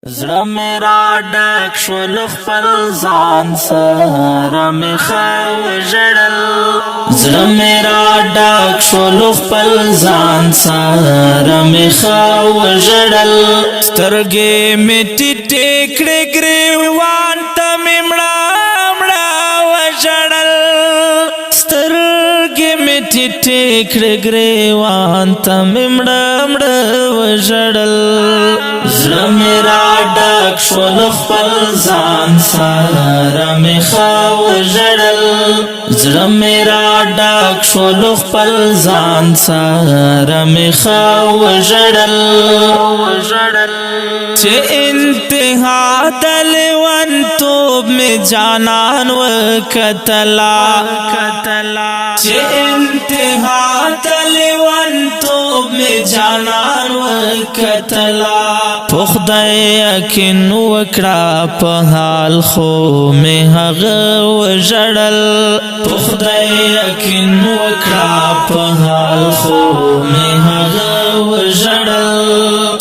زړه مې را ډک شول خپل ځان سره مې ښه وژړل زړه مې را ډک شول خپل ځان سره مې ښه وژړل سترګې مې ټیټې کړې ګریوان ته مې مړه مړه وژړل سترګې مې ټیټې کړې ګریوان ته مې مړه مړه وژړل زړه مې را ډک شول خپل ځان سره مې ښه وژړل زړه مې را ډک شول خپل ځان سره مې ښه وژړل چې انتها د لیونتوب مې جانان وکتلا چې انتها د لیونتوب مې جانان وکتلا په خدای یقین وکړه په حال خو مې هغه وژړل په خدای یقین وکړه په حال خو مې هغه وژړل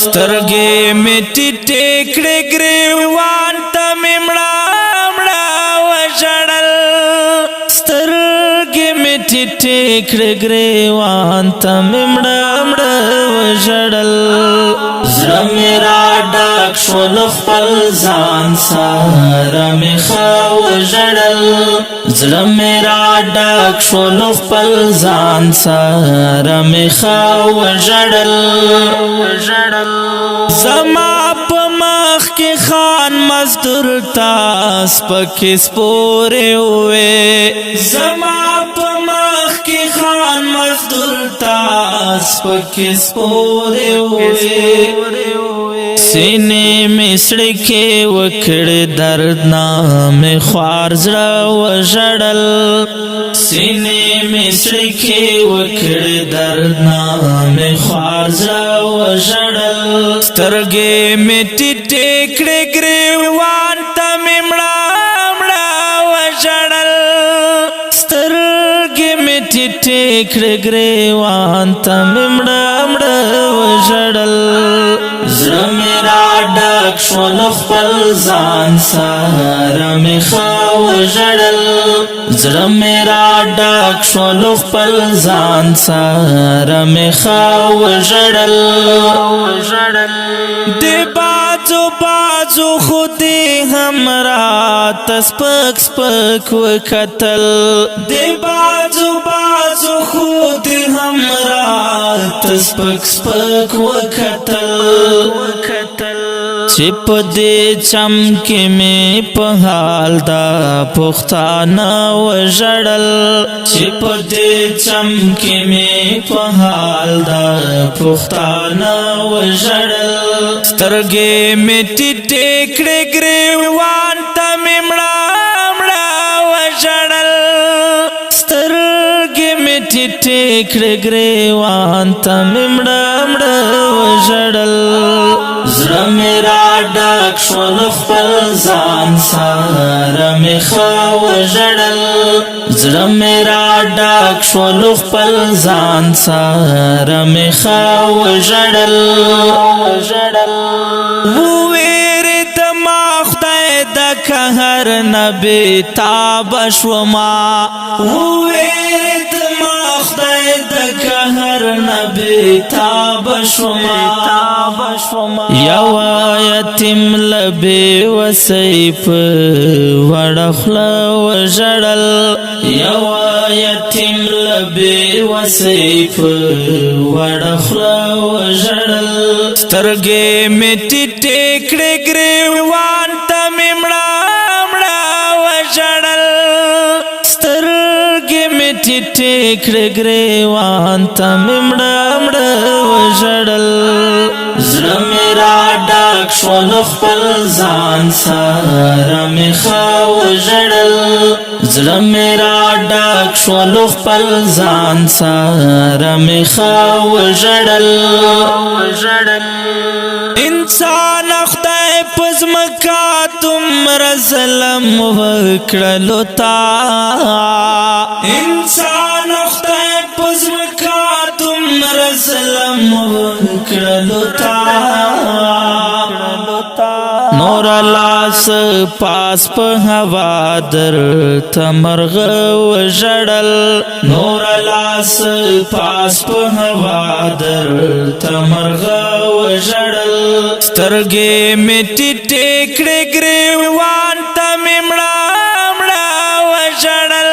سترګې مې ټیټې کړې ګریوان ته مې مړه مړه وژړل سترګې مې ټیټې کړې ګریوان ته مې مړه مړه وژړل زړه مې را ډک شول خپل ځان سره مې ښه وژړل زړه مې را ډک شول خپل ځان سره مې ښه وژړل زما په مخ کې خان مزدور تا سپکې سپورې وې زما په مخ کې خان مزدور تا سپکې سپورې وې سینې مې سړکې وکړې دردنامې خوار زړه وژړل سینې مې سړکې وکړې دردنامې خوار زړه وژړل سترګې مې ټیټې کړې ګریوان ته مې مړه مړه وژړل سترګې مې ټیټې کړې ګریوان ته مې مړه مړه وژړل زړه مې را ډک شول خپل ځان سره مې ښه وژړل زړه مې را ډک شول خپل ځان سره مې ښه وژړل د بازو بازو خو دې هم راته سپک سپک وکتل د بازو بازو خو دې هم راته سپک سپک وکتل چې په دې چم کې مې په حال دا پښتانه وژړل چې په دې چم کې مې په حال دا پښتانه وژړل سترګې مې ټیټې کړې ګریوان ته مې مړه مړه وژړل سترګې مې ټیټې کړې ګریوان ته مې مړه مړه وژړل زړه مې را ډک شول خپل ځان سره مې ښه وژړل زړه مې را ډک شول خپل ځان سره مې ښه وژړل ووېرېدما خدای د قهر نه بېتاب شوما ووېرېدما خدای د قهر نه بېتاب شوما یوه یتیم له بېوسۍ په وړه خوله وژړل یوه یتیم له بېوسۍ په وړه خوله وژړل سترګې مې ټیټې کړې ګریوان ته مې مړه مړه وژړل سترګې مې ټیټې کړې ګریوان ته مې مړه مړه وژړل زړه مې را ډک شول خپل ځان سره مې ښه وژړل زړه مې را ډک شول خپل ځان سره مې ښه وژړل انسان خدای په ځمکه دومره ظلم وکړلو تا انسان خدای په ځمکه دومره ظلم وکړلو تا نور لاس پاس په هوا در تمرغ وژړل نور لاس پاس په هوا در تمرغ وژړل سترګې مې ټیټې کړې ګریوان ته مې مړه وژړل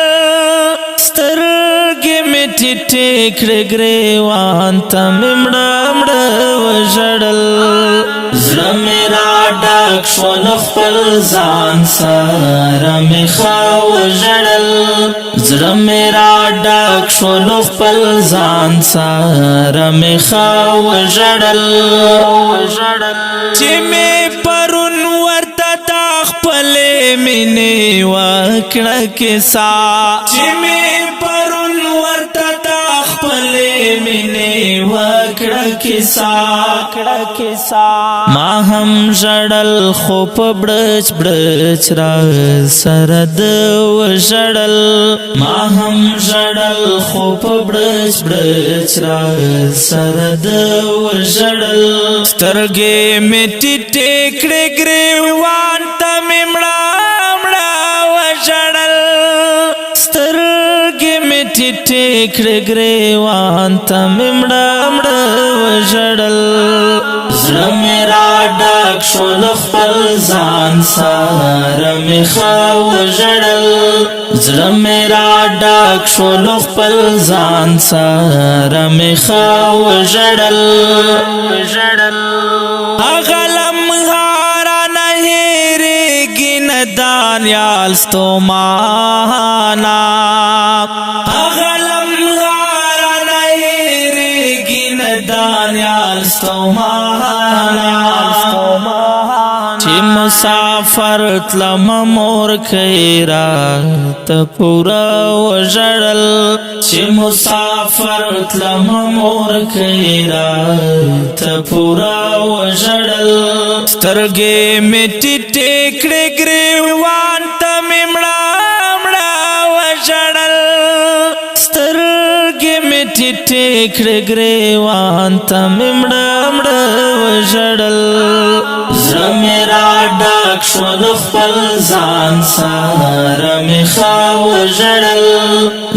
سترګې مې ټیټې کړې ګریوان ته مې مړه وژړل زړه مې را ډک شو له خپل ځان سره مې ښه وژړل زړه مې را ډک شو له خپل ځان سره مې ښه وژړل چې مې پرون ورته تا خپلې مینې وکړه کیسه چې مې پرون ورته تا خپلې مینې وکړه کیسه ما هم ژړل خو په بړچ بړچ را سره د وژړل ما هم ژړل خو په بړچ بړچ را سره د وژړل سترګې مې ټیټې کړې ګریوان ته مې مړه وژړل سترګې مې ټیټې کړې ګریوان ته مې مړه وژړل زړه مې را ډک شو له خپل ځان سره مې ښه وژړل زړه مې را ډک شو له خپل ځان سره مې ښه وژړل هغه لمحه نه هېرېږي نه دانیال ستومانه هغه لمحه نه هېرېږي نه دانیال ستومانه چې مسافر تلم مور کوي رات پورا وژړل چې مسافر تلم مور کوي رات پورا وژړل سترګې مې ټیټې کړې ګریوان ته مې مړه وژړل سترګې مې ټیټې کړې ګریوان ته مې مړه وژړل زړه مې را ډک شو له خپل ځان سره مې ښه وژړل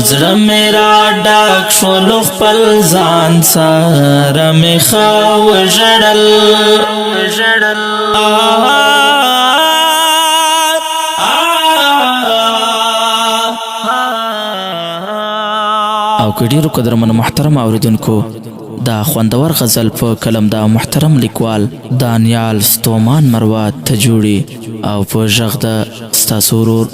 زړه مې را ډک شو له خپل ځان سره مې ښه وژړل او که ډیرو قدرمنو محترم اوریدونکو دا خوندور غزل په کلم دا محترم لیکوال دانیال ستومان مروت ته جوړي او په غږ د ستاسو ورور